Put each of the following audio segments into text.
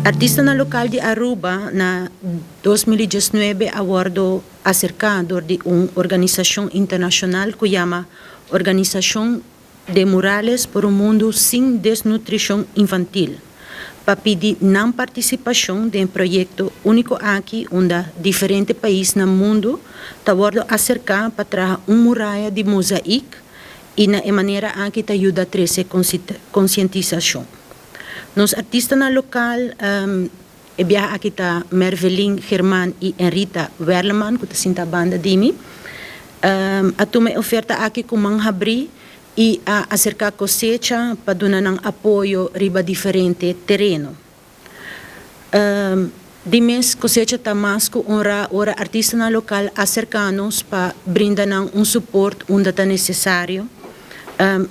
Artista na local de Aruba, na 2019, awardo acercado de uma organização internacional que chama Organização de Murales por um Mundo Sem Desnutrição Infantil, para pedir não participação de um projeto único aqui, onde diferentes países no mundo awardo acercar para trazer muralha de mosaico e na maneira aqui te ajuda a trazer conscientização. Nos artistas na local, viaja aqui está Mervelin Germán e Enrita Werleman, que está a banda de mim. A tu me oferta aqui com Manhabri e a acercar cosecha para dar um apoio riba diferente terreno. De mês cosecha está mais que ora artista na local acercar-nos para brindar um suporte onde está necessário.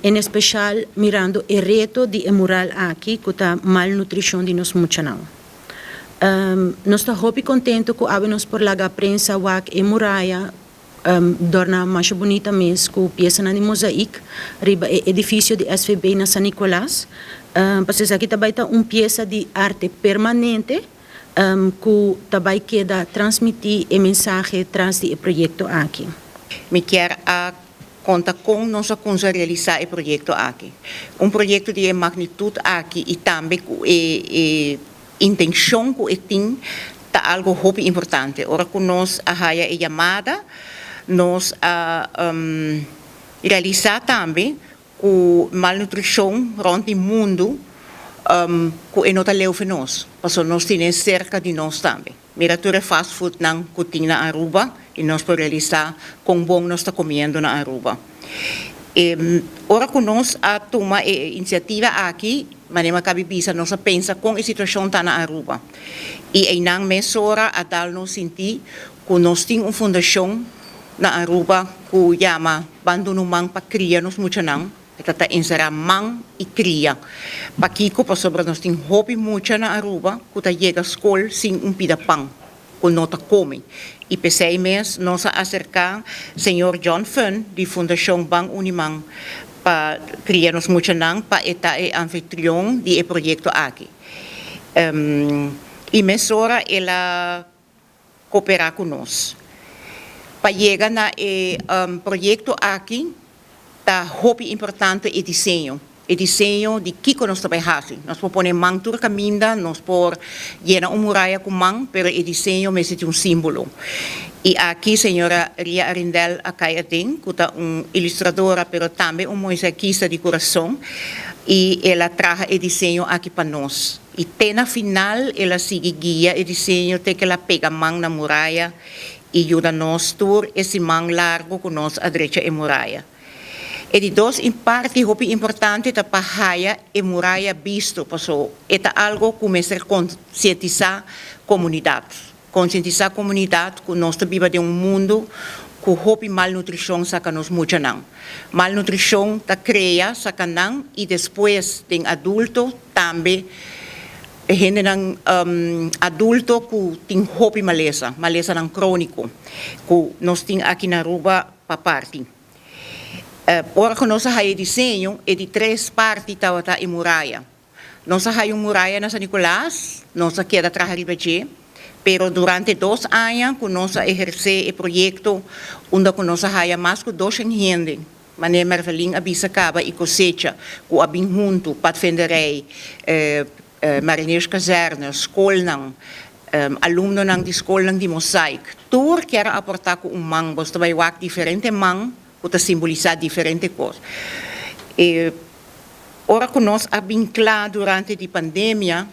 Em especial mirando o reto de mural aqui, que a malnutrição de nós muchanão. Nós estamos muito contentes que abrimos por lá a prensa e muralha torna mais bonita mesmo, com peça de mosaico, riba o edifício de SVB na San Nicolás. Porque aqui também está uma peça de arte permanente que também queda transmitir a mensagem atrás do projeto aqui. Me quer conta com nossa consa realizar o projeto aqui. Projeto de magnitude aqui e também com a intenção que tem tá algo muito importante. Ora que nós a chamada, nós realizar também com malnutrição rond o mundo que não está leu para nós. Porque nós temos cerca de nós também. Miratura fast food não que tem na Aruba e nós podemos realizar com bom nós está comendo na Aruba. Ora que nós toma a iniciativa aqui, mas não cabe bisa nós pensa com a situação está na Aruba. E em não mesora a dar nos sentir que nós temos uma fundação na Aruba que chama Bando no Man para criar nos muchanang. Tata encerrar man e cria. Pakiko pa sobra nós tem hobby mucha na Aruba, que ta chega à escola sem pida pão, que não ta come. E pensei mês nós acercar senhor John Fun, de Fundação Bang Unimang, para criar nos mucha nang, para eta e anfitrião de projeto aqui. E mesora ela cooperar com nós. Para chegar na projeto aqui, tá muito importante o desenho de que nós trabalhamos. Nós podemos pôr mão tur caminda, nós podemos llenar muralha com mão, mas o desenho é símbolo. E aqui, senhora Ria Arindel Acaiadin, que é uma ilustradora, mas também uma mosaicista de coração, e ela traz o desenho aqui para nós. E até na final, ela sigue guia o desenho, até que ela pega a mão na muralha e ajuda nós tur esse mão largo que nós adrecha a muralha. E de dois, em parte, muito importante da Pahaya e muralha visto, porque é algo que começa a conscientizar a comunidade. Conscientizar a comunidade que nós vivemos em mundo que muito malnutrição saca nos muito não. Malnutrição ta cria saca não e depois tem adulto também gente adulto que tem muito maleza não crônico, que nós temos aqui na Aruba para parte. Ora que nós temos desenho é de 3 partes da muralha. Nós temos muralha na San Nicolás, nós queda atrás de Ribeirão, pero durante 2 anos que nós exercemos o projeto, onde nós temos mais de 200 gente, Mané Mervelin abisa acaba e cosecha, que abim junto, Patfenderei, marinheiros casernas, escola aluno de escola de mosaico. Tudo quer aportar com mão, você vai ver diferente mão, para simbolizar diferentes coisas. Ora que nós abinclar durante a pandemia,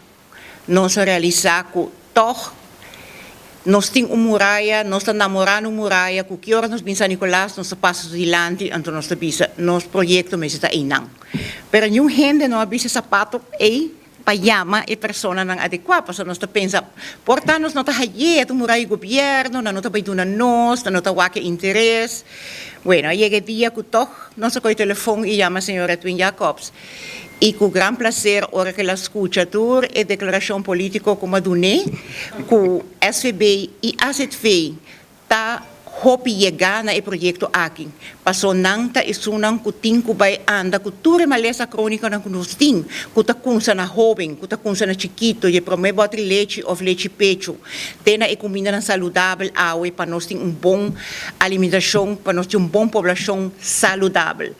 nós realizamos que nós temos uma muralha, nós estamos namorando uma muralha, que hora nós pensamos Nicolás, nós passamos adiante, então nós pensamos, nosso projeto mas está aí não. Pero nenhum gente não avisa sapato e payama e persona não adequada, porque nós pensamos, portanto nós não está aí, tu muralha governo, não está bem dando nós, não está o interesse. Bueno, chega o dia que nós com o telefone e chama a senhora Twin Jacobs. E com grande prazer, ora que ela escuta toda a declaração política como a Duné, que o SVB e AZV está hopi llegar na e proyecto aking. Paso nang ta isunang kuting kubay anda kuture malesa kronika ng kunusting, kuta kunsa na joven, kuta kunsa na chiquito, ye prome botri leche of leche pecho. Tena e comida ng saludable awe panosting un bom alimentação, panosting un bom poblação saludable.